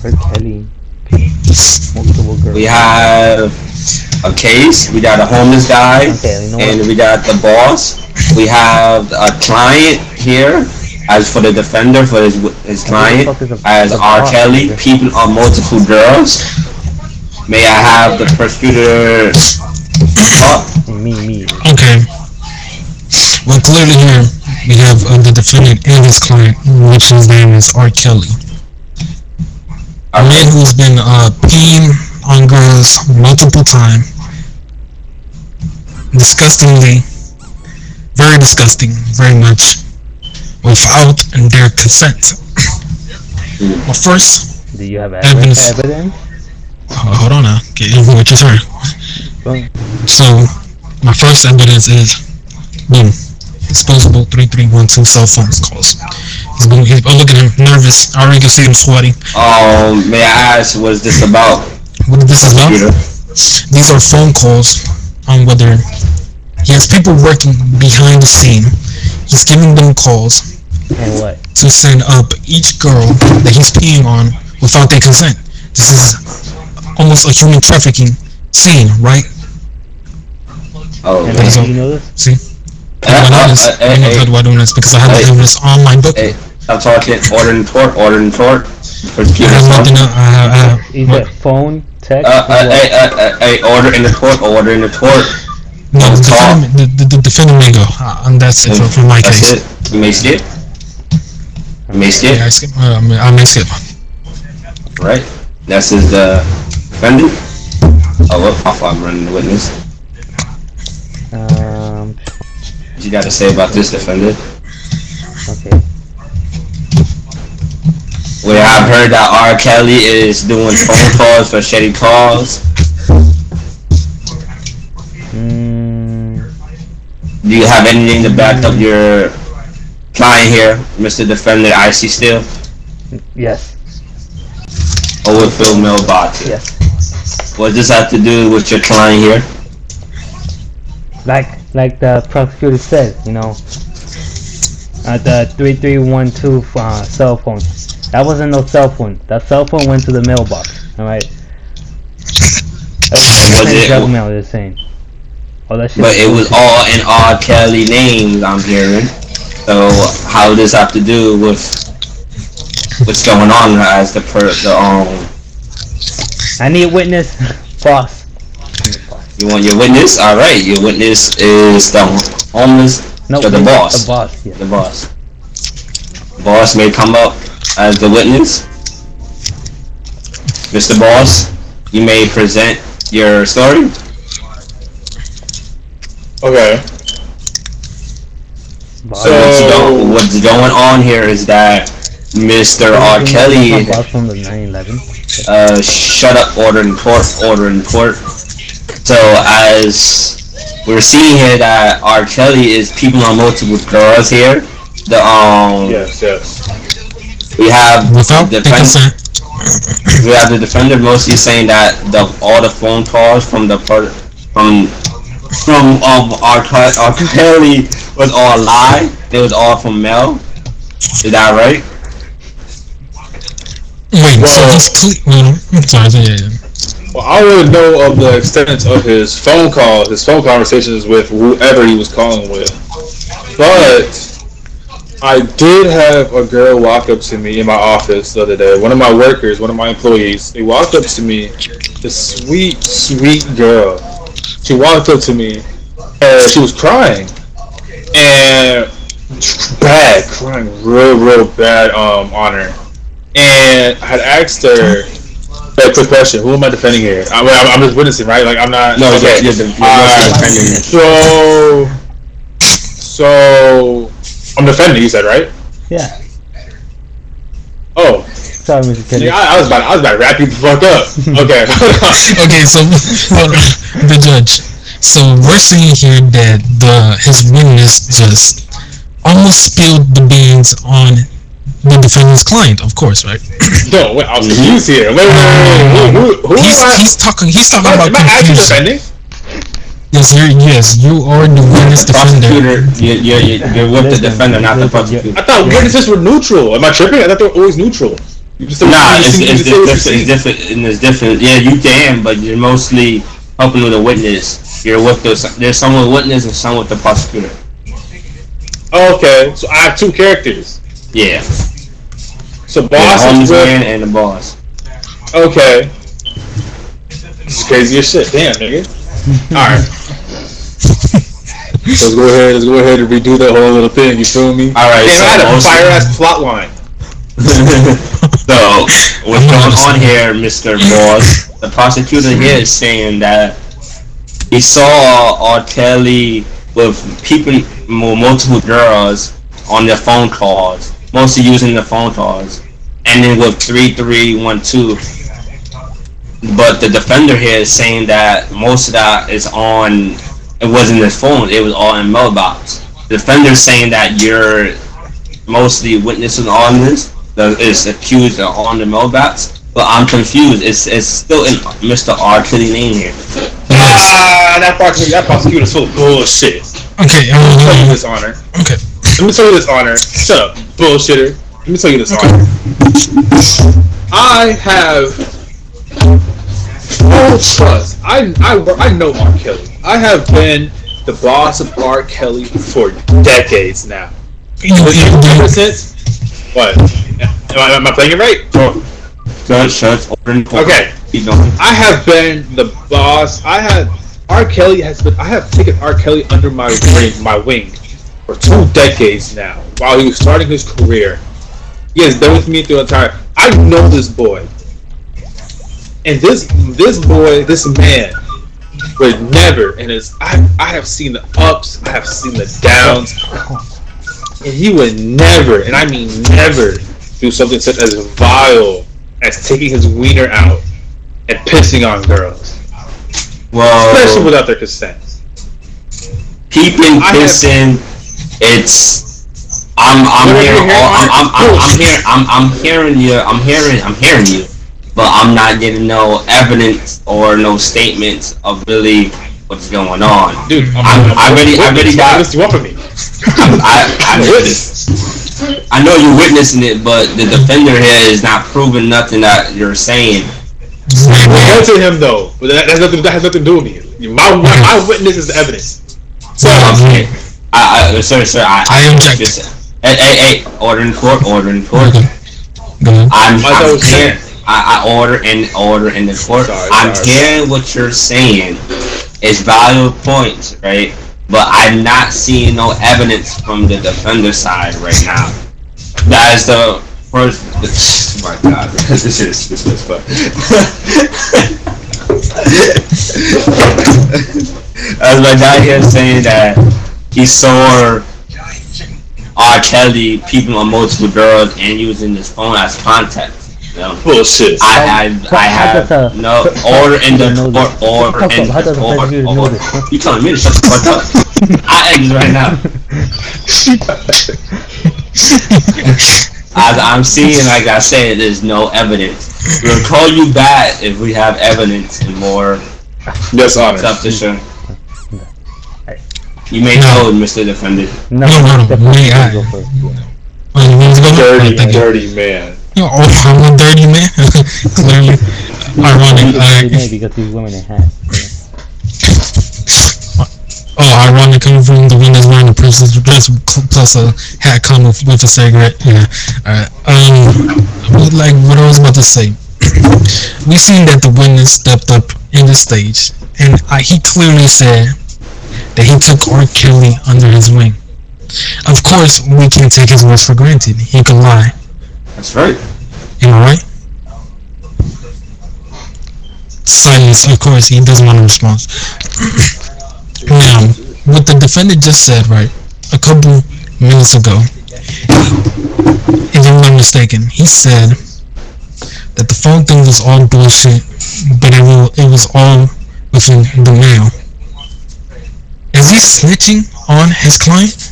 R. Kelly. Multiple girls. We have a case. We got a homeless guy, Okay, you know and what? we got the boss. We have a client here. As for the defender for his client, as R. Kelly, people on multiple girls. May I have the prosecutor talk? Me. Okay. Well, clearly here we have the defendant and his client, which his name is R. Kelly. A man who's been peeing on girls multiple times. Disgustingly. Very disgusting. Very much. Without their consent. Well, first, Do you have evidence. evidence? Hold on now. Get in with your turn. Well, So, my first evidence is, boom, disposable 3312 cell phone calls. Oh, look at him, nervous. I already can see him sweating. May I ask, what's this about? What this is about? These are phone calls on whether he has people working behind the scene. He's giving them calls and what? to send up each girl that he's peeing on without their consent. This is almost a human trafficking scene, right? Oh, And Okay, so- you know this? See? How do I know this? I know how do I do this? Because I have the evidence on my book. Hey, I'm talking order in tort. I have nothing else. I have Is what? it phone, text, order in the tort. No, the defendant may go. And that's it for my That's case. it. You may skip. Yeah, I skip. I may skip. Right. This is the defendant. Oh, what? I'm running the witness. What you got to say about this defendant? Okay. We have heard that R. Kelly is doing phone calls for shady calls. Do you have anything to back up your client here, Mr. Defendant Icy Steel? Yes. Overfield mailbox. Yes. What does that have to do with your client here? Like the prosecutor said, you know, the 3312 cell phone. That wasn't no cell phone. That cell phone went to the mailbox. All right. That's junk mail. They're saying. All that shit. But it was all in R. Kelly names, I'm hearing. So how does this have to do with what's going on as the I need witness, boss. You want your witness? All right, your witness is the homeless. No, or the boss. The boss. Yeah. The boss. Boss may come up as the witness. Mr. Boss, you may present your story. Okay. Boss. So what's going on here is that Mr. R. Kelly, Boss from the 9/11. shut up, order in court. So as we're seeing here that R. Kelly is people on multiple girls here. The Yes. we have Without the the consent. we have the defender mostly saying that all the phone calls from R. Kelly was all a lie. It was all from Mel. Is that right? Wait, so he's sorry, yeah. Well, I wouldn't know of the extent of his phone conversations with whoever he was calling with. But I did have a girl walk up to me in my office the other day. One of my workers, one of my employees, they walked up to me. This sweet girl. She walked up to me and she was crying. And crying real bad on her. And I had asked her, quick question, who am I defending here? I'm just witnessing, right? Like, I'm not... No, okay. you're defending. So, I'm defending, you said, right? Yeah. Oh. Sorry, Mr. Kelly. Yeah, I was about to wrap you the fuck up. Okay. Okay, so the judge. So we're seeing here that his witness just almost spilled the beans on the defendant's client, of course, right? No, wait, I'm confused here. Wait. Who he's talking about am I actually defending? Yes, you are the witness defender. You're with the defender, not the prosecutor. I thought witnesses were neutral. Am I tripping? I thought they were always neutral. Nah, it's different. And it's different. Yeah, you can, but you're mostly helping with a witness. You're with there's someone with witness and someone with the prosecutor. Okay, so I have two characters. Yeah. So boss is with man and the boss. Okay. This is crazy as shit. Damn, nigga. Alright. Let's go ahead and redo that whole little thing, you feel me? Alright, so I had a fire ass plot line. So what's going on here, Mr. Boss? The prosecutor here is saying that he saw R. Kelly with people, multiple girls on their phone calls, mostly using the phone calls, and then with 3312. But the defender here is saying that most of that is on. It wasn't his phone; it was all in mailbox. The defender is saying that you're mostly witnessing on this. Is accused on the mailbox, but I'm confused. It's still in Mr. R. Kelly name here. That prosecutor's full of bullshit. Okay, let me tell you this, Honor. Okay. Let me tell you this, Honor. Shut up, bullshitter. Let me tell you this, Honor. I have full trust. I know R. Kelly. I have been the boss of R. Kelly for decades now. Ever since. What? Am I playing it right? Okay. I have been the boss. I have taken R. Kelly under my wing for 2 decades now. While he was starting his career, he has been with me through the entire. I know this boy, and this man would never. And I have seen the ups. I have seen the downs. And he would never, and I mean never, do something such as vile as taking his wiener out and pissing on girls. Well, especially without their consent. Peeping, pissing, I'm hearing you, but I'm not getting no evidence or no statements of really what's going on. Dude, I really got. What you want from me? I'm a witness. I know you're witnessing it, but the defender here is not proving nothing that you're saying. Go to him though. But that has nothing to do with me. My witness is the evidence. So sir, I object. Hey, order in court. I'm here. I order in the court. I'm hearing what you're saying. It's valuable points, right? But I'm not seeing no evidence from the defender side right now. That is the first. Oh my God, this is fun. As my guy here saying that he saw R. Kelly people on multiple girls and using his phone as contact. No. Bullshit. I have no order in the court. You telling me to shut the fuck up? I exit right now. As I'm seeing, like I said, there's no evidence. We'll call you back if we have evidence and more. Yes, Honor. Stuff to show. You may know, Mr. Defender. No. Dirty man. Oh, I'm a dirty man. Clearly, ironic. Because these women in hats. Ironic coming from the one that's wearing a princess dress plus a hat coming with a cigarette. Yeah. Like what I was about to say. We seen that the witness stepped up in the stage, and he clearly said that he took R. Kelly under his wing. Of course, we can't take his words for granted. He could lie. That's right. Am I right? Silence, of course, he doesn't want a response. Now, what the defendant just said, right, a couple minutes ago, if I'm not mistaken, he said that the phone thing was all bullshit, but it was all within the mail. Is he snitching on his client?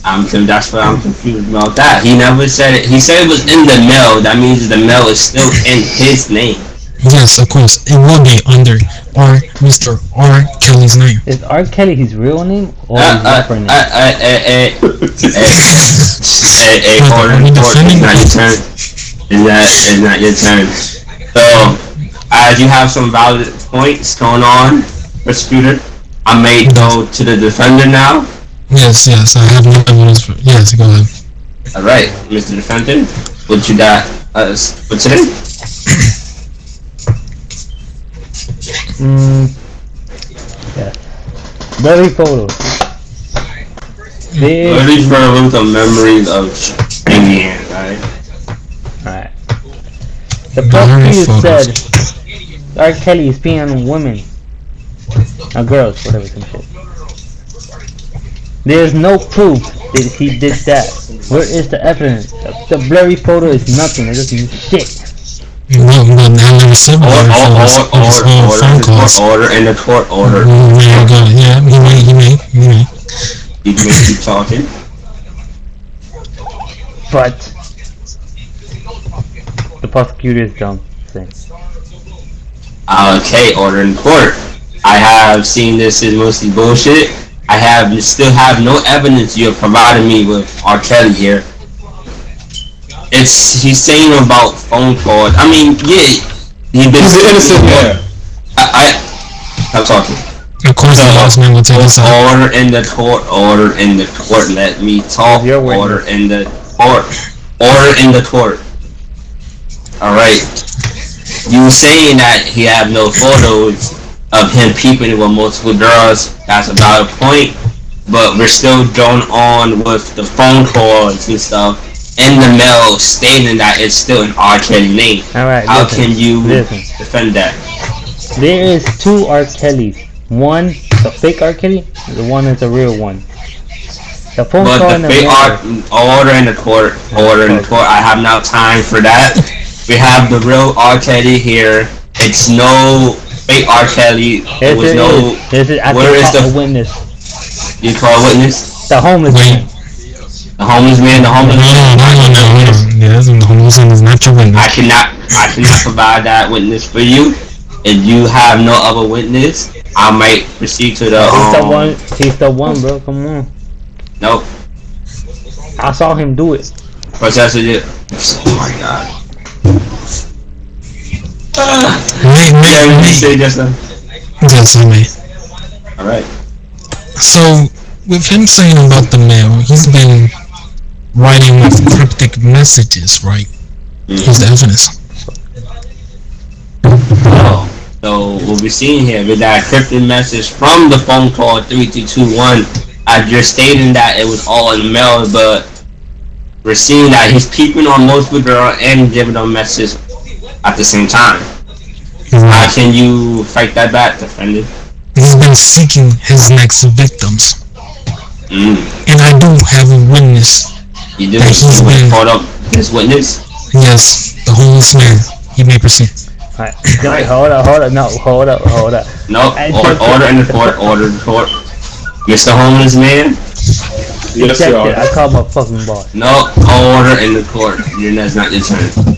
That's what I'm confused about that. He never said it. He said it was in the mail. That means the mail is still in his name. Yes, of course. It will be under Mr. R. Kelly's name. Is R. Kelly his real name or his rapper name? Is not your turn. So, as you have some valid points going on, prosecutor, I may go to the defender now. Yes, I have no evidence for. Yes, go ahead. All right, Mr. Defendant, what you got for today? Yeah. Blurry photos. Blurry photos of memories of Indiana, right? Alright. The prosecutor said R. Kelly is peeing on women. Or girls, whatever, some shit. There's no proof that he did that. Where is the evidence? The blurry photo is nothing. It doesn't mean shit. No, I never said blurry photos. Order in the court order. Yeah, he may. You can keep talking. But the prosecutor is dumb. Okay, order in court. I have seen this is mostly bullshit. Still have no evidence you have provided me with R. Kelly here. He's saying about phone calls. I mean, yeah, he's an innocent man. I'm talking. Of course, the last man will take us out. Order in the court. Order in the court. Let me talk. Order in the court. Order in the court. All right. You saying that he have no photos of him peeping with multiple girls? That's a valid point. But we're still going on with the phone calls and stuff in the mail stating that it's still an R. Kelly name. All right. How can you defend that? There is two R. Kellys. One, the fake R. Kelly, the one is the real one. The phone call and the fake order in the court. Order in the court. I have no time for that. We have the real R. Kelly here. It's no fake R. Kelly. There was no. Where is the witness? You call a witness? The homeless man. The homeless man. The homeless man. Yes, the homeless man is not your witness. I cannot provide that witness for you. If you have no other witness, I might proceed to the. He's the one, bro. Come on. Nope. I saw him do it. Protester did. Oh my god. Say just then. Yes, I may. All right. So, with him saying about the mail, he's been writing with cryptic messages, right? Here's the evidence. Oh, so what we're seeing here with that cryptic message from the phone call 3221, you're stating that it was all in the mail, but we're seeing that he's peeping on multiple girls and giving them messages at the same time. How can you fight that back, defendant? He's been seeking his next victims. And I do have a witness. You do? He's been caught up his witness? Yes, the homeless man. He may proceed. Alright, hold up. No, hold up. No, order in the court. Order in the court. Mr. Homeless Man? Yes, sir. I called my fucking boss. No, order in the court. That's not your turn.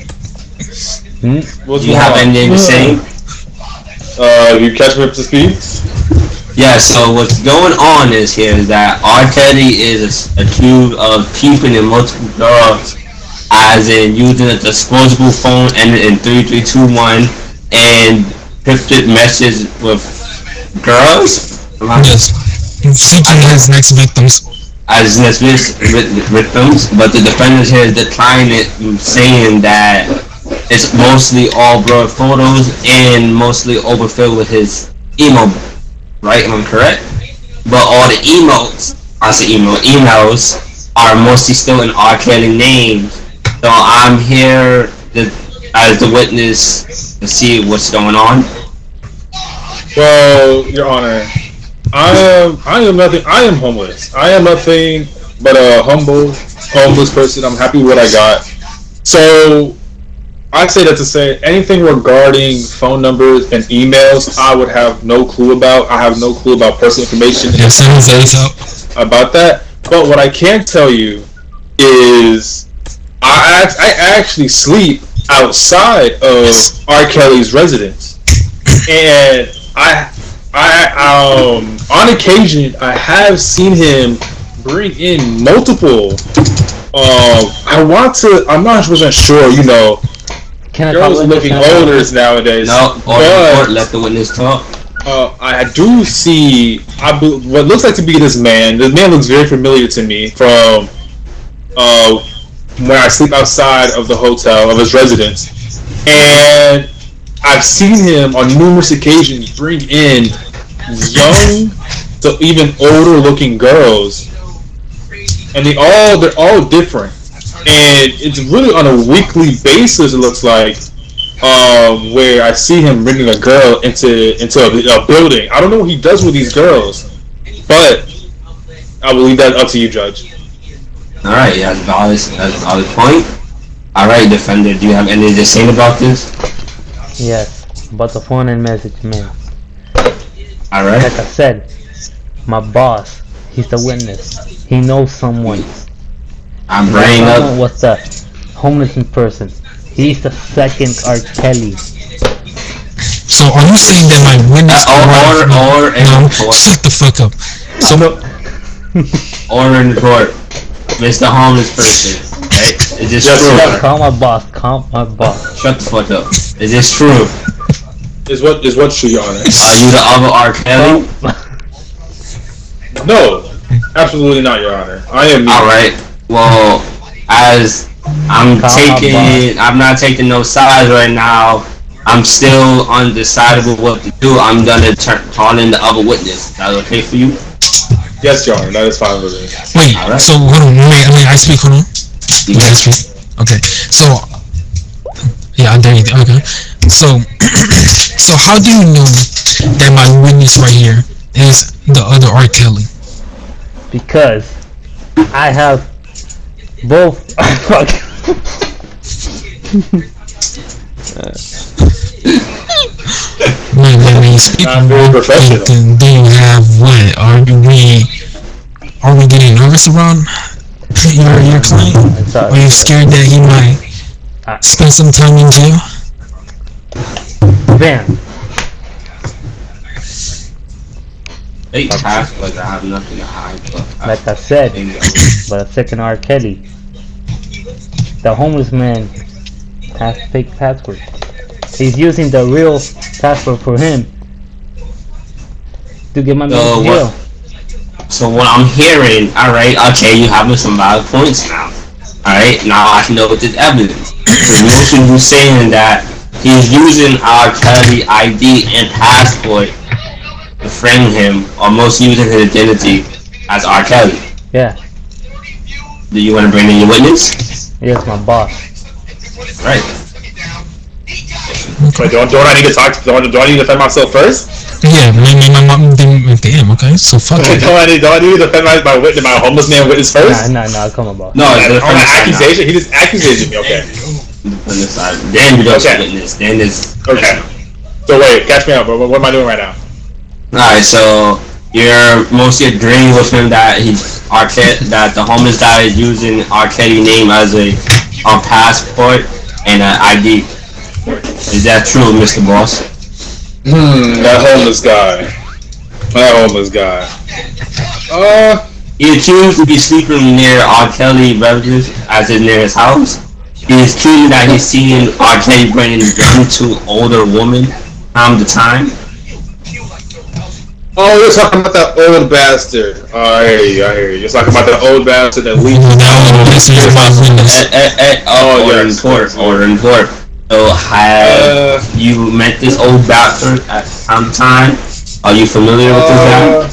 Do you have anything to say? You catch me up to speed? Yeah, so what's going on is that R. Kelly is accused of peeping in multiple girls, as in using a disposable phone ended in 3321 and cryptic messages with girls? Yes. Seeking his next victims. As next victims, but the defendant here is declining it, saying that it's mostly all blurred photos and mostly overfilled with his email, right? Am I correct? But all the emails are mostly still in R. Kelly names. So I'm here as the witness to see what's going on. Well, Your Honor, I am nothing. I am homeless. I am nothing but a homeless person. I'm happy with what I got. So I say that to say anything regarding phone numbers and emails, I would have no clue about. I have no clue about personal information about that. But what I can tell you is I actually sleep outside of R. Kelly's residence, and on occasion I have seen him bring in multiple I want to. I'm not 100% sure. You know, girls are looking older nowadays. No, but let the witness talk. I do see what looks like to be this man. This man looks very familiar to me from when I sleep outside of the hotel of his residence, and I've seen him on numerous occasions bring in young to even older looking girls, and they're all different, and it's really on a weekly basis. It looks like. Where I see him bringing a girl into a building. I don't know what he does with these girls, but I will leave that up to you, Judge. All right, that's a valid point. All right, defender, do you have anything to say about this? Yes, about the phone and message, man. All right. Like I said, my boss, he's the witness. He knows someone. I'm bringing up. What's the homeless person? He's the second R. Kelly. So are you saying that my witness shut the fuck up. So or in court, Mr. Homeless person, right? Is this true? Call my boss. Shut the fuck up. Is this true? Is what true, Your Honor? Are you the other R. Kelly? No, absolutely not, Your Honor. I am. All right. Well, as I'm not taking no sides right now. I'm still undecidable what to do. I'm gonna call in the other witness. Is that okay for you? Yes, Your Honor. That is fine with me. Wait. Right. So hold on. Wait. I speak. Hold on. You I speak. Okay. So yeah, there you go. Okay. So so how do you know that my witness right here is the other R. Kelly? Because I have both. When you speak, do you have what? Are we getting nervous around your client? Are you scared that he might spend some time in jail? Van. They have, like I have nothing to hide. Like I said, but a second R. Kelly. The homeless man has fake password. He's using the real password for him to get my man to jail. So what I'm hearing, alright, okay, you have some valid points now. Alright, now I know what this evidence. The notion you saying that he's using R. Kelly ID and passport to frame him, almost using his identity as R. Kelly. Yeah. Do you want to bring in your witness? Yes, my boss. Right. Wait, don't I need to talk? Do I need to defend myself first? Yeah, my mom. Damn. Okay, so fuck it. Don't I need to defend my witness, my homeless man witness first? Nah, come on, boss. No, on an accusation. He just accusated me. Okay. Then you don't witness. Then it's okay. So wait, catch me up. What am I doing right now? Alright, so you're mostly agreeing with him that that the homeless guy is using R. Kelly name as a passport and an ID. Is that true, Mr. Boss? That homeless guy. He accused to be sleeping near R. Kelly relatives as in near his house. He is accused that he's seen R. Kelly bringing gun to older women time to time. Oh, you're talking about that old bastard. I hear you. You're talking about that old bastard that leaked. Order in court. So have you met this old bastard at some time? Are you familiar with this guy?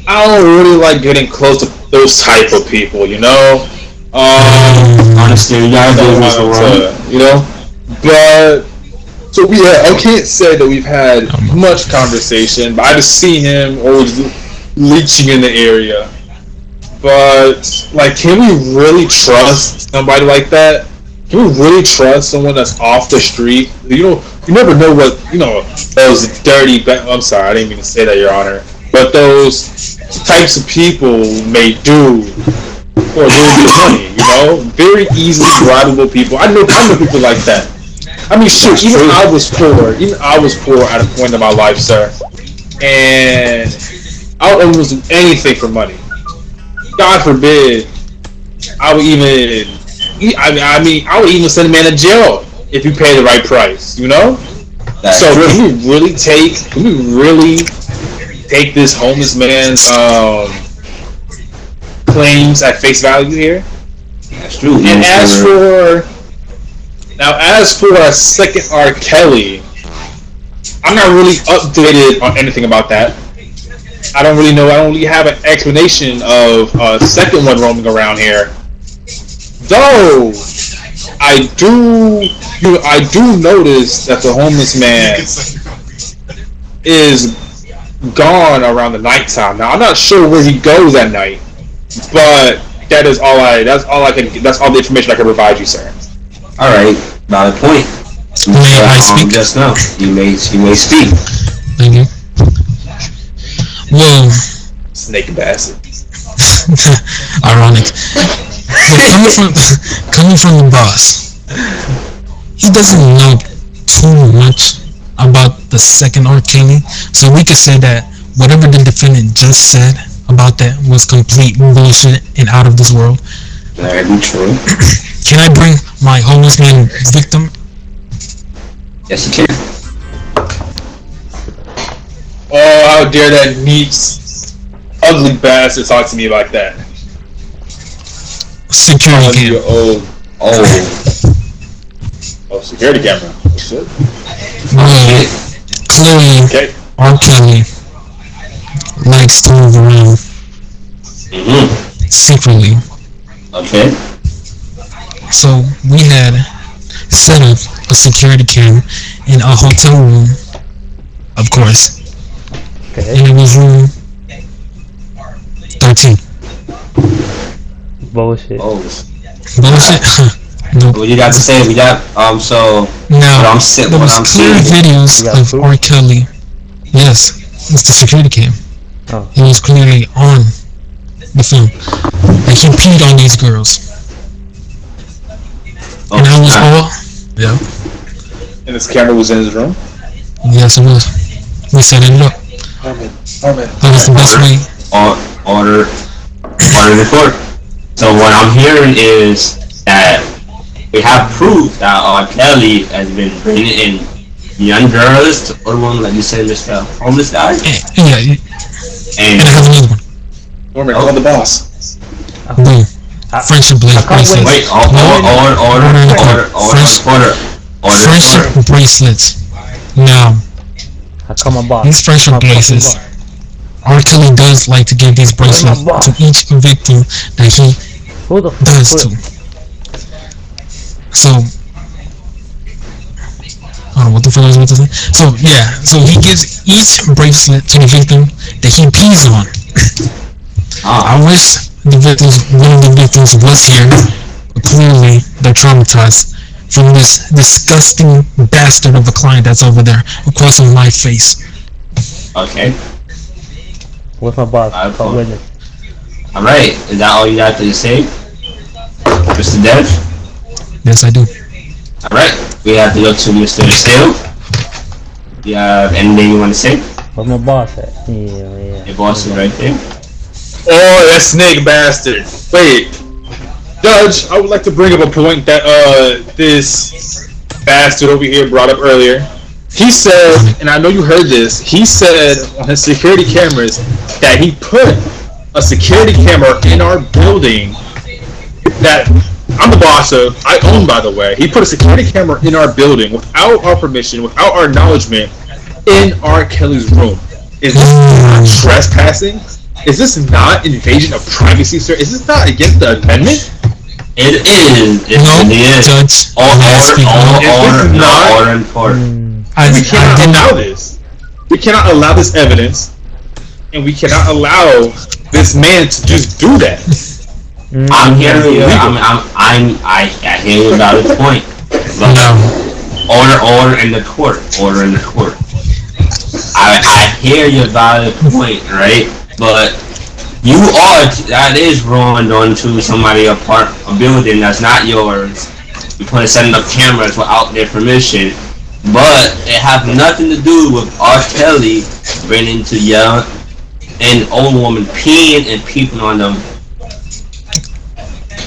I don't really like getting close to those type of people, you know? Honestly, you gotta do this around. You know? But so I can't say that we've had much conversation, but I just see him always leeching in the area. But like, can we really trust somebody like that? Can we really trust someone that's off the street? You never know what those dirty. I'm sorry, I didn't mean to say that, Your Honor. But those types of people may do for a little bit of money. You know, very easily bribable people. I know people like that. I mean, shoot, even I was poor at a point in my life, sir. And I would almost do anything for money. God forbid I would even, I mean, I would even send a man to jail if you pay the right price. You know. That's so true. can we really take this homeless man's claims at face value here? That's true. And as for a second R. Kelly, I'm not really updated on anything about that. I don't really know. I don't really have an explanation of a second one roaming around here. Though I do notice that the homeless man is gone around the nighttime. Now I'm not sure where he goes at night, but that's all the information I can provide you, sir. All right, valid point. May I speak? Just now, you may speak. Thank you. Well, snake bastard. Ironic. Well, coming from the boss, he doesn't know too much about the second R. Kelly, so we could say that whatever the defendant just said about that was complete bullshit and out of this world. Very true. Can I bring my homeless man victim? Yes, you can. Oh, how dare that neat, ugly bastard talk to me like that? Security cam. Oh, security camera. Shit. Well, clearly, Okay. R. Kelly likes to move around secretly. Okay. So we had set up a security cam in a hotel room, of course. Okay. And it was room 13. Bullshit. Oh. Bullshit? Nope. What you got to say? We got so. Now, there was clear videos of R. Kelly. Yes, it's the security cam. Oh. He was clearly on the film. Like he peed on these girls. Oh, and I was all... Yeah. And this camera was in his room? Yes, it was. We set it up. That was the best way. Order the court. So what I'm hearing is that we have proof that R. Kelly has been bringing in young girls to other one, like you said, Mr. Homeless guy. Yeah. And I have another one. Norman, call the boss. Boom. Friendship bracelets. Wait, order. Friendship bracelets. Now, How come my boss? these friendship bracelets, R. Kelly does like to give these bracelets to each victim that he Who the fuck does put to. So, I don't know what the fuck I was about to say. So, yeah, so he gives each bracelet to the victim that he pees on. I wish one of the victims was here, but clearly they're traumatized from this disgusting bastard of a client that's over there across from my face. Okay. What's my boss? Call witness. Alright, is that all you got to say? Mr. Dev? Yes, I do. Alright, we have to go to Mr. Steele. You have anything you want to say? Where's my boss at? Yeah. Your boss is right there. Oh, that snake bastard. Wait. Judge, I would like to bring up a point that this bastard over here brought up earlier. He said, and I know you heard this, he said on his security cameras that he put a security camera in our building that I'm the boss of, I own, by the way. He put a security camera in our building without our permission, without our acknowledgement, in R. Kelly's room. Is this not trespassing? Is this not invasion of privacy, sir? Is this not against the amendment? It is. It is. Judge. Order. We cannot allow this. We cannot allow this evidence, and we cannot allow this man to just do that. I'm hearing you. I hear you about his point. But order in the court. Order in the court. I hear your valid point, right? But that is ruined onto somebody a building that's not yours. You put setting up cameras without their permission, but it have nothing to do with R. Kelly bringing to young and old woman peeing and peeping on them.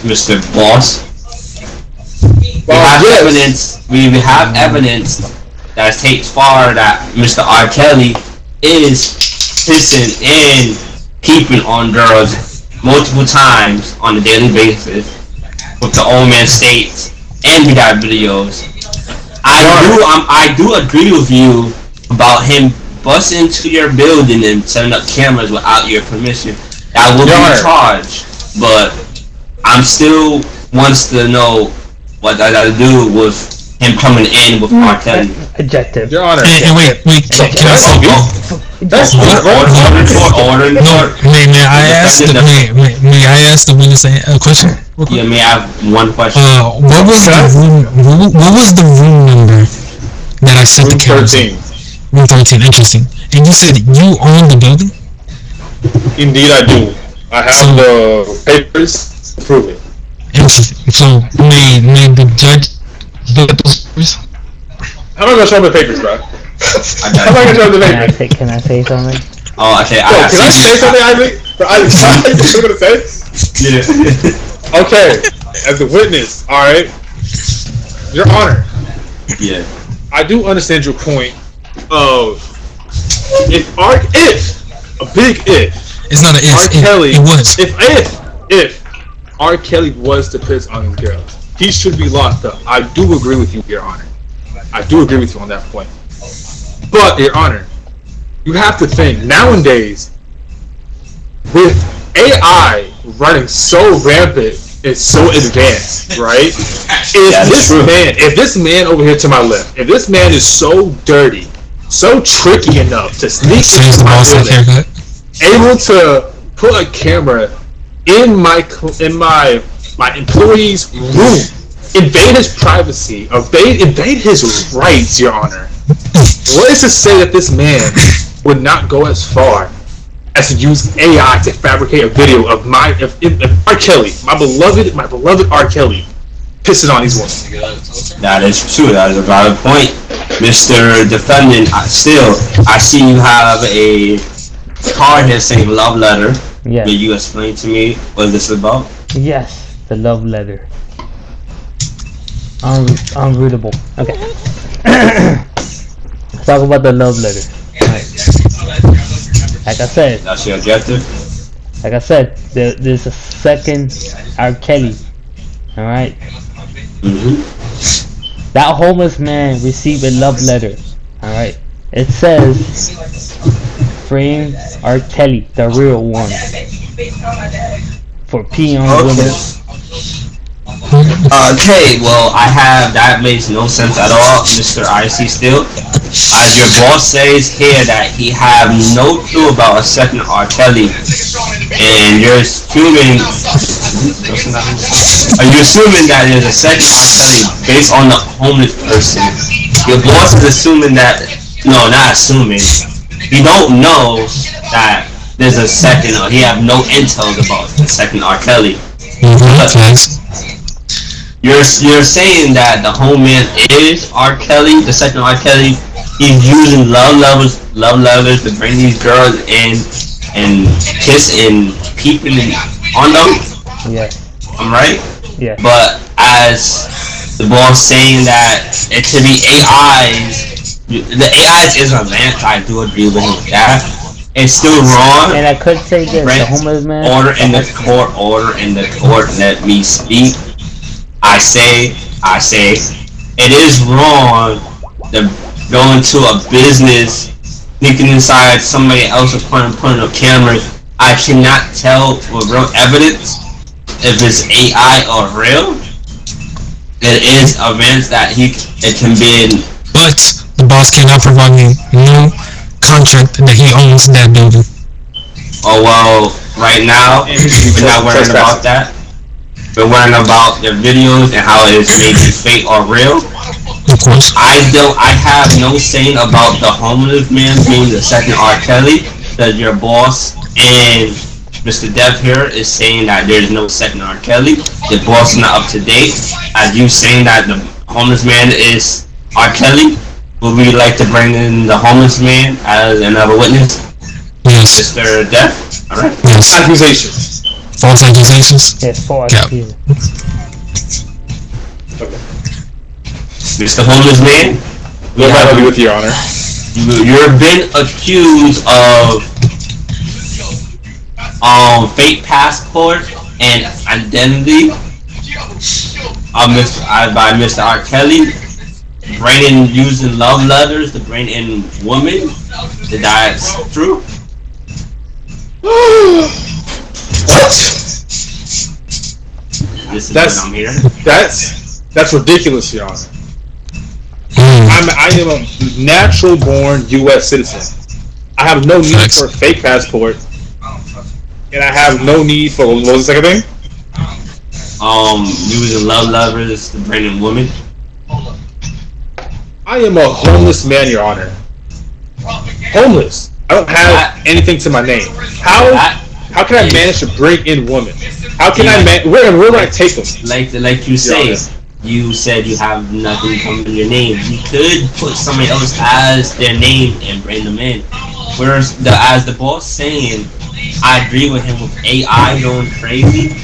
Mr. Boss. We have evidence that takes far that Mr. R. Kelly is pissing and peeping on girls multiple times on a daily basis with the old man states, and we got videos. I do agree with you about him busting into your building and setting up cameras without your permission. That will be charged, but I'm still wants to know what I gotta do with him coming in with R. Kelly. Objective. Your Honor. Hey, wait, can I say? That's Order. No, may I ask the witness a question? Yeah, may I have one question? What was the room number that I set the cameras in? Room 13. Interesting. And you said you own the building? Indeed, I do. I have the papers to prove it. Interesting. So may the judge look at those papers? How am I gonna show him the papers, bro? How am I gonna show him the papers? Can I say something? Oh, okay. Can I say something, Isaac? Isaac, you gonna say? Yeah. Okay, as a witness, all right. Your Honor. Yeah. I do understand your point of if a big if. It's not an if. R. Kelly. It was. If R. Kelly was to piss on these girls, he should be locked up. I do agree with you, Your Honor. I do agree with you on that point. But, Your Honor, you have to think nowadays with AI running so rampant and so advanced, right? If this man over here to my left, if this man is so dirty, so tricky enough to sneak into my building, able to put a camera in my employee's room, invade his privacy, invade his rights, Your Honor. What is to say that this man would not go as far as to use AI to fabricate a video of R. Kelly, my beloved R. Kelly, pissing on these women? That is true. That is a valid point, Mr. Defendant. I see you have a card here saying love letter. Yes. Will you explain to me what this is about? Yes, the love letter. Unreadable. Okay. Let's talk about the love letter. Like I said. That's your objective? Like I said, there's a second R. Kelly. Alright? Mm-hmm. That homeless man received a love letter. Alright? It says, frame R. Kelly, the real one, for peeing on women. Okay, well, that makes no sense at all, Mr. IC Still. As your boss says here that he have no clue about a second R. Kelly, and you're assuming that there's a second R. Kelly based on the homeless person. Your boss is assuming that, no, not assuming, he don't know that there's a second, or he have no intel about the second R. Kelly. You're saying that the homeman is R. Kelly, the second R. Kelly. He's using love letters to bring these girls in and kiss and peeping on them. Yes. I'm right. Yeah. But as the boss saying that it could be AIs, the AIs is advanced. I do agree with him with that. It's still wrong. And I could say this: the homeless man. Order in the court. Let me speak. I say, it is wrong to go into a business, sneaking inside somebody else's apartment, putting up cameras. I cannot tell with real evidence if it's AI or real. It is events that it can be. But the boss cannot provide me no contract that he owns that building. Oh well, right now we're not worrying about that. We're worrying about their videos and how it is maybe fake or real. Of course. I have no saying about the homeless man being the second R. Kelly. That your boss and Mr. Dev here is saying that there's no second R. Kelly. The boss is not up to date. As you saying that the homeless man is R. Kelly, would we like to bring in the homeless man as another witness? Yes. Mr. Dev? Alright. Yes. Accusations. False accusations? Yes, false Yeah. accusations. Okay. Mr. Homeless Man, What might I be with Your Honor? you're been accused of fake passport and identity by Mr. R. Kelly, bringing using love letters to bring in women. Is that true? What? This is That's- what I'm hearing. That's ridiculous, Your Honor. I am a natural born U.S. citizen. I have no need Facts. for a fake passport, and I have no need for what was the second thing? Using love letters to bring in women. I am a homeless man, Your Honor. Homeless. I don't have anything to my name. How can I manage to bring in women? How can I where do I take them? Like you say, you said you have nothing coming in your name. You could put somebody else as their name and bring them in. Whereas as the boss saying, I agree with him with AI going crazy.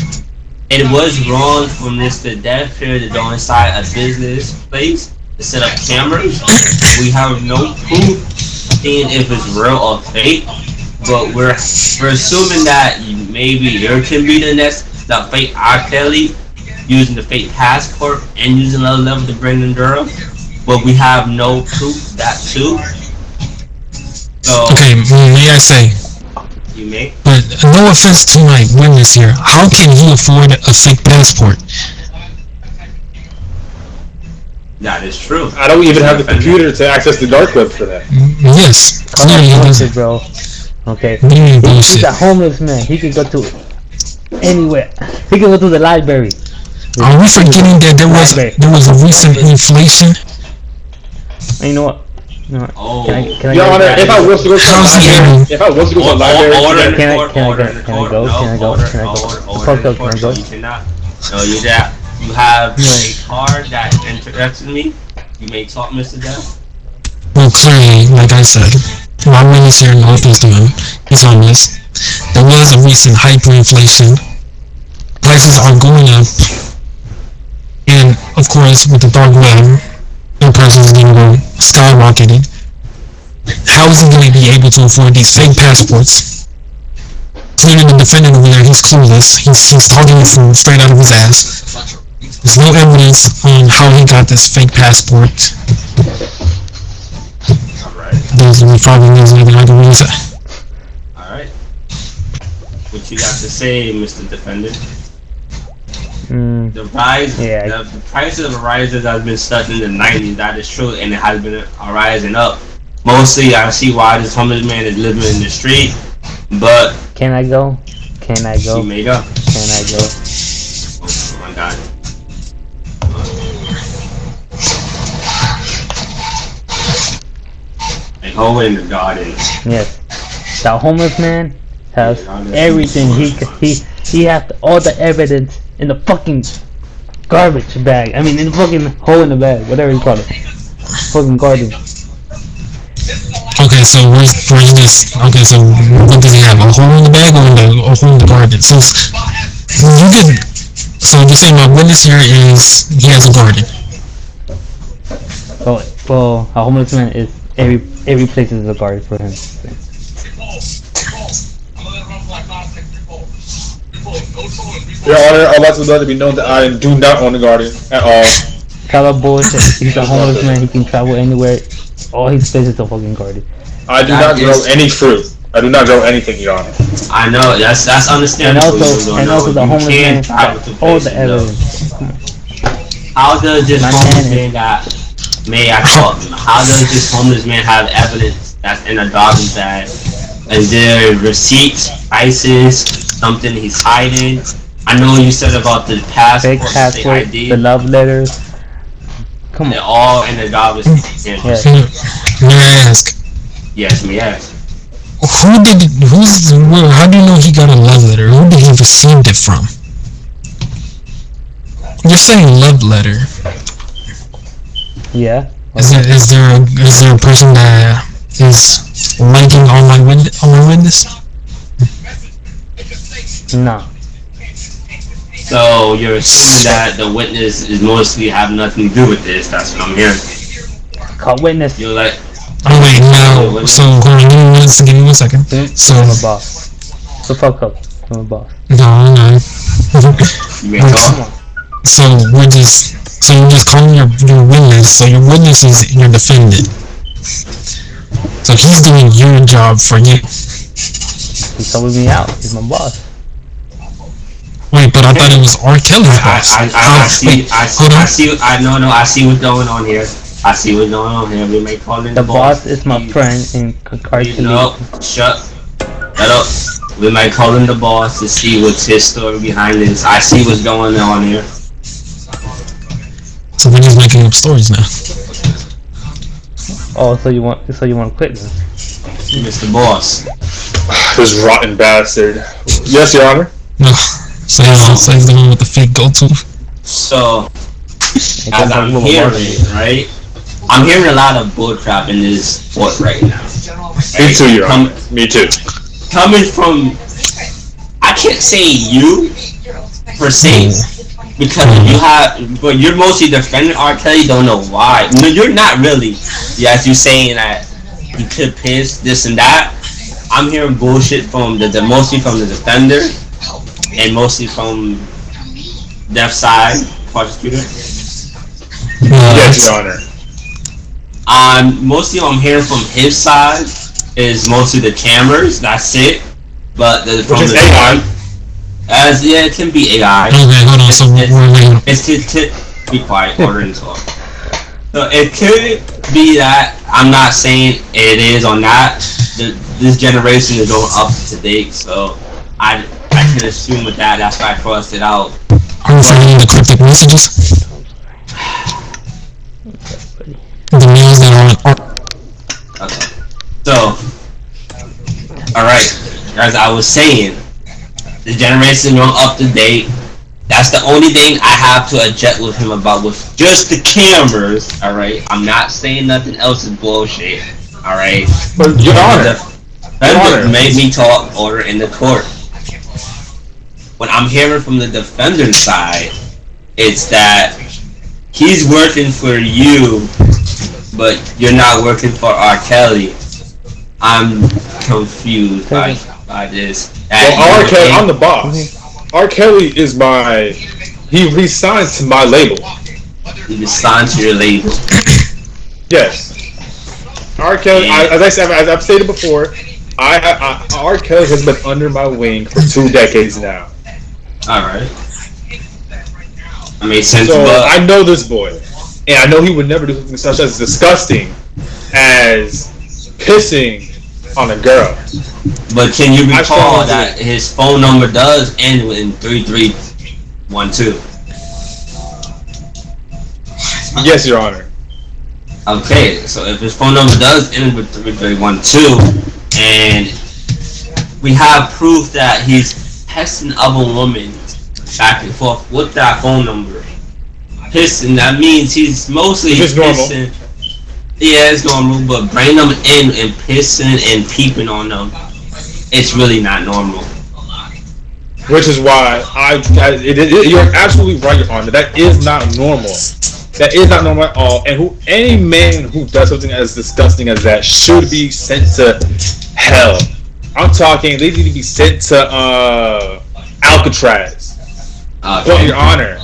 It was wrong for Mr. Death here to go inside a business place to set up cameras. We have no proof seeing if it's real or fake. But we're assuming that maybe there can be the fake R. Kelly using the fake passport and using another level to bring in Durham. But we have no proof of that too. So Okay, may I say, you may. but no offense to my witness here, how can he afford a fake passport? That is true. I don't even have the computer to access the dark web for that. Yes, clearly he Bullshit, doesn't. bro. Okay. What do you mean He's bullshit? a homeless man. He can go to anywhere. He can go to the library. Are we forgetting that there was a recent inflation? And you know what? You know what? Oh. Can I Your go? Honor, if I was to go to the How's he library, able? if I was to go to the library, Order. Can I go? Fuck up, can I go? You cannot. No, you have a card that interests me. You may talk, Mr. Death. Well, clearly, like I said, my witness here, no offense to him, he's homeless. There was a recent hyperinflation. Prices are going up. And, of course, with the dark web, their prices are going to go skyrocketing. How is he going to be able to afford these fake passports? Clearly, the defendant over there, he's clueless. He's talking from straight out of his ass. There's no evidence on how he got this fake passport. There's probably nothing I can really say. Alright. What you got to say, Mr. Defendant? The rise, the prices of rises has been stuck in the 90s. That is true, and it has been rising up. Mostly, I see why this homeless man is living in the street, but Can I go? Can I go? he made up. Can I go? Oh my God. Like hole in the garden. Yes. The homeless man has everything. He has all the evidence in the fucking garbage bag. I mean, in the fucking hole in the bag, whatever you call it. Fucking garden. Okay, so where's this? Okay, so what does he have? A hole in the bag or a hole in the garden? So you did. So you're saying my witness here is he has a garden? So, well, a homeless man is every place is a garden for him. Your Honor, I'd like to let it be known that I do not own a garden at all. Call up bullshit. He's a homeless man. He can travel anywhere. All his place is a fucking garden. I do not grow any fruit. I do not grow anything, Your Honor. I know that's And understandable. also the homeless man got all the evidence. How does this My homeless man man got? May I talk? How does this homeless man have evidence that's in a garbage bag? Is there receipts, prices, something he's hiding? I know you said about the Fake passport, the passport, ID. the love letters. Come They're on. all in the garbage. Yes. May I ask? Yes, yes. How do you know he got a love letter? Who did he receive it from? You're saying love letter. Yeah. Is there a person that is liking on my witness? No. So you're assuming that the witness is mostly have nothing to do with this. That's what I'm hearing. Call witness. You're like, Oh wait, now, so hold on, give me one second. So I'm a boss. So fuck up. I'm a boss. no. you may talk. So you're just calling your witness. So your witness is your defendant. So he's doing your job for you. He's helping me out. He's my boss. Wait, but I thought it was R. Kelly's boss. I see what's going on here. I see what's going on here. We may call in The boss is my friend in Cartel. No, shut up. We might call in the boss to see what's his story behind this. I see what's going on here. So we're just making up stories now. Oh, so you want to quit then? Mr. Boss. This rotten bastard. Yes, Your Honor. No. So he's the one with the fake go-to. So, as I'm hearing, right? I'm hearing a lot of bullcrap in this court right now. Me too, Your Honor. Me too. Coming from, I can't say you per se, because but you're mostly defending R. Kelly. Don't know why. No, you're not really. Yes, you're saying that he could piss this and that. I'm hearing bullshit from mostly from the defender and mostly from left side prosecutor. Yes, Your Honor. Mostly I'm hearing from his side is mostly the cameras. That's it. But from Which is the AI. It can be AI. Okay, hold on. So It's be quiet, order and talk. So it could be that. I'm not saying it is or not. This generation is going up to date, so I can assume with that. That's why I crossed it out. Are you finding the cryptic messages? The mails that are on. Okay. So, alright, as I was saying, the generation going up to date. That's the only thing I have to object with him about, with just the cameras. Alright, I'm not saying nothing else is bullshit. Alright, But Your Honor. defender made me talk order in the court. What I'm hearing from the defender's side, it's that he's working for you, but you're not working for R. Kelly. I'm confused by this. Well, R. Kelly, I'm the boss. R. Kelly is he signed to my label. He signed to your label. Yes. R. Kelly, as I've stated before, R. Kelly has been under my wing for 2 decades now. Alright. That makes sense. So But I know this boy, and I know he would never do something such as disgusting as pissing on a girl. But can you recall that his phone number does end in 3312? Yes, Your Honor. Okay, so if his phone number does end with 3312, and we have proof that he's texting other women back and forth with that phone number, pissing, that means he's mostly It's pissing. normal. Yeah, it's normal, but bringing them in and pissing and peeping on them, it's really not normal. Which is why you're absolutely right, Your Honor. That is not normal. That is not normal at all. And any man who does something as disgusting as that should be sent to hell. I'm talking, they need to be sent to Alcatraz. But Your Honor,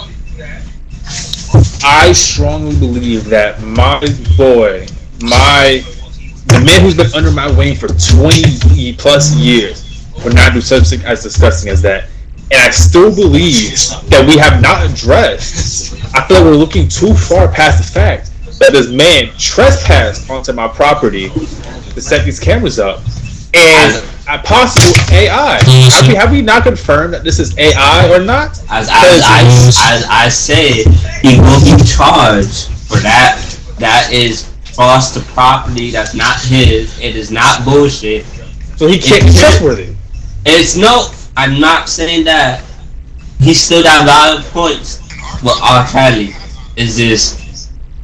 I strongly believe that my boy, the man who's been under my wing for 20 plus years, would not do something as disgusting as that. And I still believe that we have not addressed. I feel like we're looking too far past the fact that this man trespassed onto my property to set these cameras up. And a possible AI. Have we not confirmed that this is AI or not? As I say, he will be charged for that. That is cross the property. That's not his. It is not bullshit. So he can't be trustworthy. It's no. I'm not saying that. He still got a lot of points. With R. Kelly is this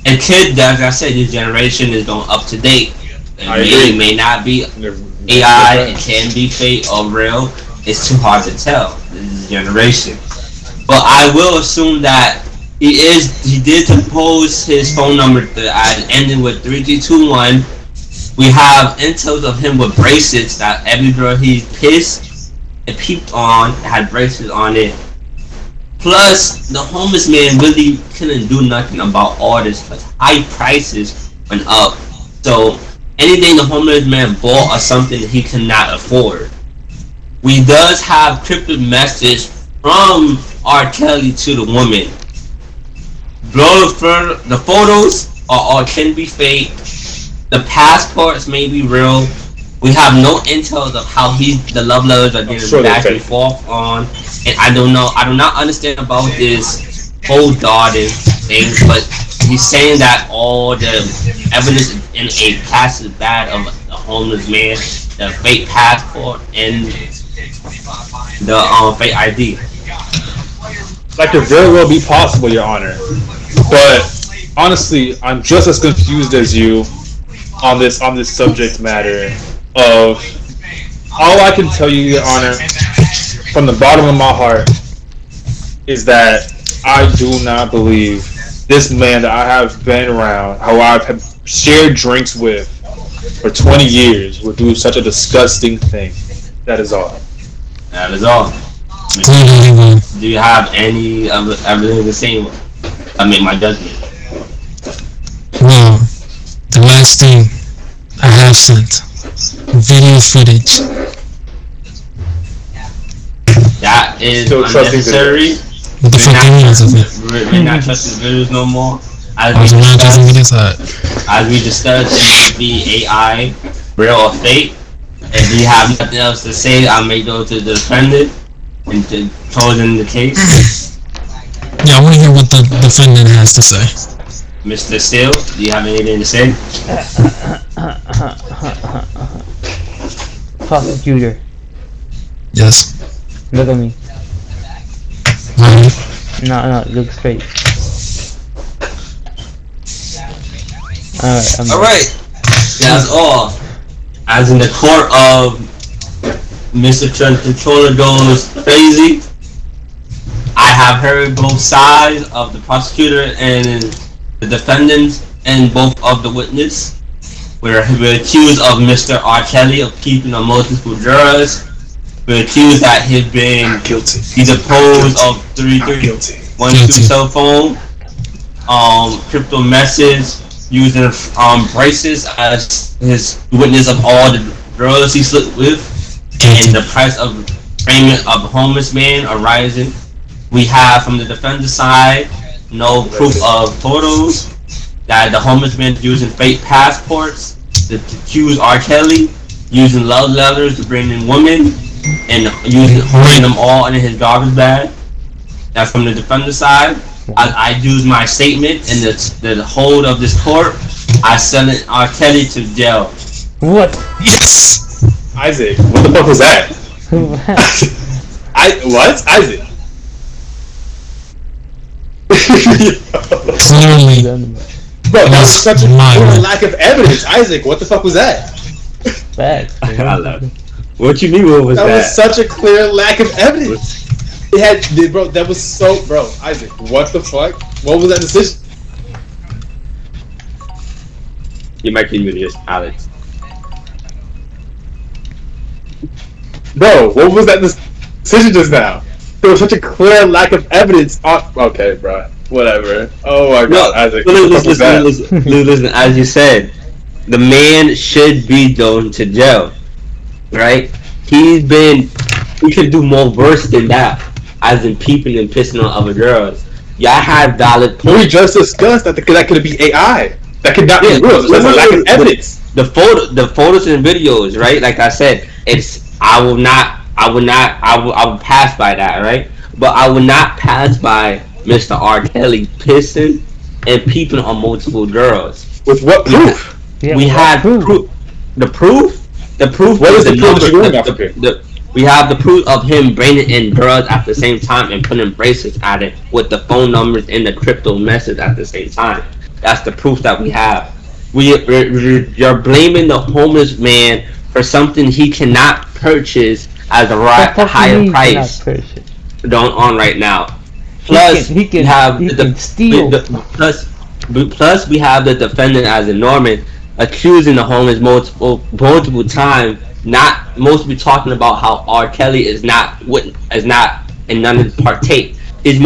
a kid that, like I said, this generation is going up to date. It may not be AI. It can be fake or real. It's too hard to tell. This is a generation. but I will assume that he did propose his phone number that ended with 3321. We have intel of him with bracelets that every girl he pissed and peeped on had bracelets on it. Plus, the homeless man really couldn't do nothing about all this because high prices went up. So anything the homeless man bought or something he cannot afford. We does have cryptic message from R. Kelly to the woman. The photos are can be fake. The passports may be real. We have no intel of how the love letters are getting back and forth on. And I do not understand about this whole daughter thing, but he's saying that all the evidence in a plastic bag of the homeless man, the fake passport, and the fake ID. That could very well be possible, Your Honor. But honestly, I'm just as confused as you on this subject matter. Of all I can tell you, Your Honor, from the bottom of my heart, is that I do not believe this man that I have been around, who I've shared drinks with for 20 years, would do such a disgusting thing. That is all. That is all. Do you have any everything the same? I mean, my judgment. Well, the last thing I have sent, video footage. That is unnecessary. What the fuck is it? We're not trusting videos no more. As we discussed, it may be AI, real or fake. If you have nothing else to say, I may go to the defendant and to close in the case. Yeah, I want to hear what the defendant has to say. Mr. Steele, do you have anything to say? Prosecutor. Yes. Look at me. No, look straight. Alright. That's all. As in the court of Mr. Trent Controller goes crazy, I have heard both sides of the prosecutor and the defendants and both of the witness. We're accused of Mr. R. Kelly of keeping on multiple drugs. We're accused that he's been guilty. He's opposed of 3312 cell phone, crypto message, using braces as his witness of all the drugs he slept with, and the price of payment of a homeless man arising. We have from the defender's side no proof of photos that the homeless man using fake passports. The accused R. Kelly using love letters to bring in women and holding them all in his garbage bag. That's from the defender's side. I use my statement in the hold of this court. I sent R. Kelly to jail. What? Yes! Isaac, what the fuck was that? What? Isaac? Clearly. Bro, that was such a lack of evidence. Isaac, what the fuck was that? Facts. I love it. What you mean? What was that? That was such a clear lack of evidence. It had, bro. That was so, bro. Isaac, what the fuck? What was that decision? You might keep me this, Alex. Bro, what was that decision just now? There was such a clear lack of evidence. Okay, bro. Whatever. Oh my god, Isaac. Listen, as you said, the man should be going to jail, right? He could do more worse than that, as in peeping and pissing on other girls. Y'all have valid points. We just discussed that could be AI. That could not be real. There's a lack of evidence. The photos and videos, right? Like I said, I will pass by that, right? But I will not pass by Mr. R. Kelly pissing and peeping on multiple girls. With what proof? We had proof. The proof. What is the proof that you're going after? We have the proof of him bringing in girls at the same time and putting bracelets at it with the phone numbers and the crypto message at the same time. That's the proof that we have. You're blaming the homeless man for something he cannot purchase as a higher price. Don't on right now. Plus, he can steal. Plus, we have the defendant as a Norman accusing the homeless multiple times. Not mostly talking about how R. Kelly is not and none of partake. Is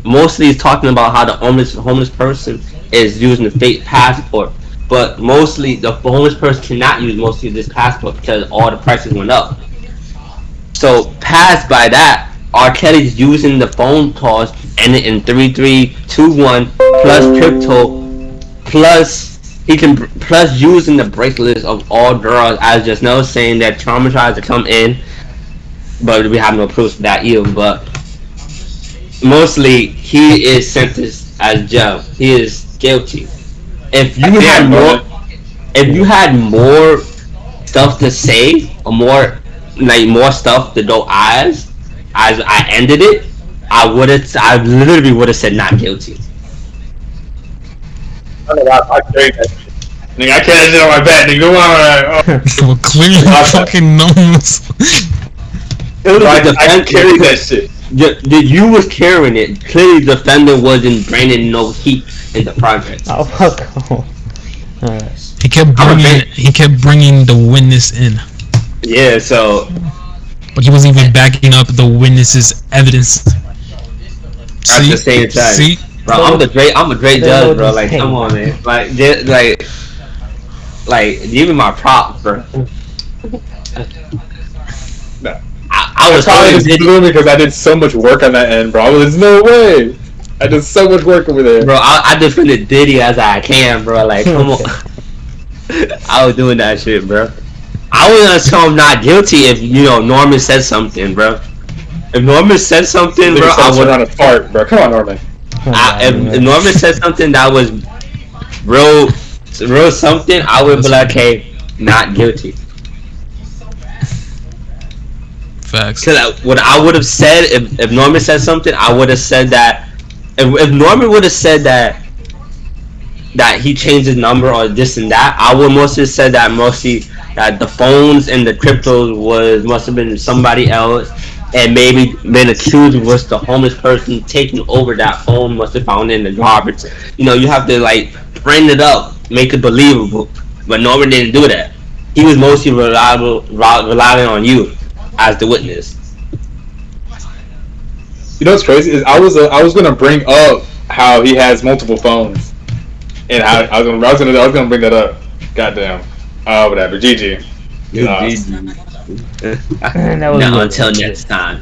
mostly talking about how the homeless person is using the fake passport. But mostly the homeless person cannot use mostly this passport because all the prices went up. So passed by that, R. Kelly's using the phone calls ending in 3321 plus crypto plus he can plus using the bracelets of all girls as just now saying that Trauma tries to come in, but we have no proof of that either. But mostly he is sentenced as jail. He is guilty. If you had more stuff to say or more stuff to go as I ended it, I literally would have said not guilty. I carried that shit. Nigga, I can't end it on my back. Nigga, go on. Well, clearly fucking knows. I carried that shit. You was carrying it. Clearly, the defender wasn't bringing no heat in the project. Oh fuck off. He kept bringing the witness in. Yeah, so. But he wasn't even backing up the witness's evidence. At the same time. See? Bro, I'm a great judge, bro. Like, come on, man. Like, give me my props, bro. Nah. I was probably just doing because I did so much work on that end, bro. There's no way. I did so much work over there, bro. I defended Diddy as I can, bro. Like, come on. I was doing that shit, bro. I was gonna tell him not guilty if Norman said something, bro. If Norman said something, bro, I would on a fart, bro. Come on, Norman. If Norman said something that was real something, I would be like, hey, not guilty. Facts. Because what I would have said if Norman said something, I would have said that if Norman would have said that he changed his number or this and that, I would mostly have said that the phones and the cryptos must have been somebody else. And maybe been accused was the homeless person taking over that phone, must have found it in the garbage. You have to bring it up, make it believable. But Norman didn't do that. He was mostly relying on you as the witness. You know what's crazy is I was gonna bring up how he has multiple phones, and how I was gonna bring that up. Goddamn. Whatever. GG. No, until next time.